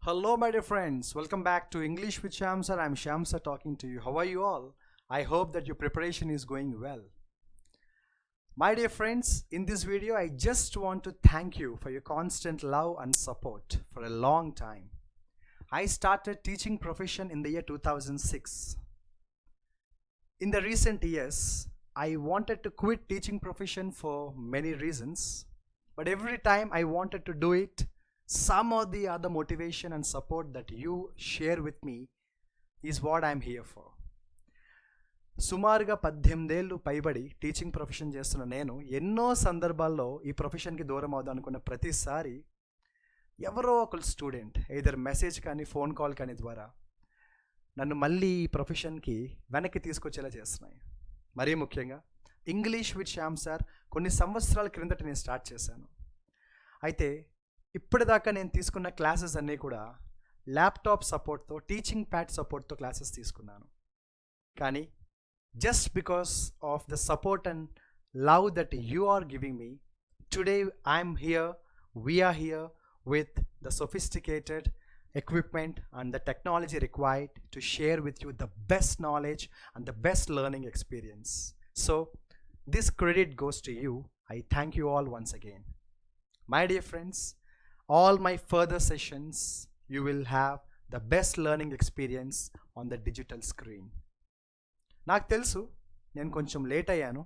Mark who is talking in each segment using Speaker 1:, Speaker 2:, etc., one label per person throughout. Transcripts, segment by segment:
Speaker 1: Hello, my dear friends. Welcome back to English with Shyam sir. I'm Shyam sir talking to you. How are you all? I hope that your preparation is going well. My dear friends, in this video, I just want to thank you for your constant love and support for a long time. I started teaching profession in the year 2006. In the recent years, I wanted to quit teaching profession for many reasons, but every time I wanted to do it, some or the other motivation and support that you share with me is what I'm here for. సుమారుగా 18 ఏళ్ళు పైబడి teaching profession చేస్తున్న నేను ఎన్నో సందర్భాల్లో ఈ ప్రొఫెషన్కి దూరం అవుదాం అనుకున్న ప్రతిసారి ఎవరో ఒక స్టూడెంట్ ఏదర్ మెసేజ్ కానీ ఫోన్ కాల్ కానీ ద్వారా నన్ను మళ్ళీ ఈ ప్రొఫెషన్కి వెనక్కి తీసుకొచ్చేలా చేస్తున్నాయి. మరీ ముఖ్యంగా ఇంగ్లీష్ విత్ శ్యామ్ సార్ కొన్ని సంవత్సరాల క్రిందట నేను స్టార్ట్ చేశాను. అయితే ఇప్పటిదాకా నేను తీసుకున్న క్లాసెస్ అన్నీ కూడా ల్యాప్టాప్ సపోర్ట్తో, టీచింగ్ ప్యాడ్ సపోర్ట్తో క్లాసెస్ తీసుకున్నాను. కానీ just because of the support and love that you are giving me, today we are here with the sophisticated equipment and the technology required to share with you the best knowledge and the best learning experience. So this credit goes to you. I thank you all once again. My dear friends, all my further sessions you will have the best learning experience on the digital screen. నాకు తెలుసు నేను కొంచెం late అయ్యాను,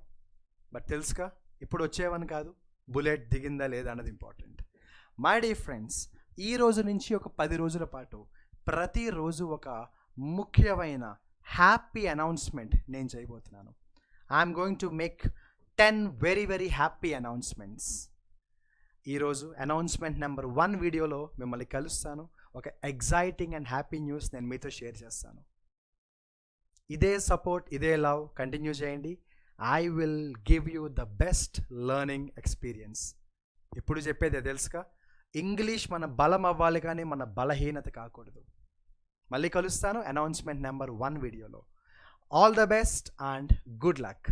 Speaker 1: but తెలుసుగా ఇప్పుడు వచ్చేవని కాదు, bullet దిగిందా లేదా అన్నది ఇంపార్టెంట్. మై డియర్ ఫ్రెండ్స్, ఈ రోజు నుంచి ఒక 10 రోజుల పాటు ప్రతిరోజు ఒక ముఖ్యమైన హ్యాపీ అనౌన్స్మెంట్ నేను చేయబోతున్నాను. I'm going to make 10 very happy announcements. ఈరోజు అనౌన్స్మెంట్ నెంబర్ 1 వీడియోలో మిమ్మల్ని కలుస్తాను. ఒక ఎగ్జైటింగ్ అండ్ హ్యాపీ న్యూస్ నేను మీతో షేర్ చేస్తాను. ఇదే సపోర్ట్, ఇదే లవ్ కంటిన్యూ చేయండి. I will give you the best learning experience. ఇప్పుడు చెప్పేదే తెలుసుగా, ఇంగ్లీష్ మన బలం అవ్వాలి కానీ మన బలహీనత కాకూడదు. మళ్ళీ కలుస్తాను అనౌన్స్మెంట్ నెంబర్ 1 వీడియోలో. All the best and good luck.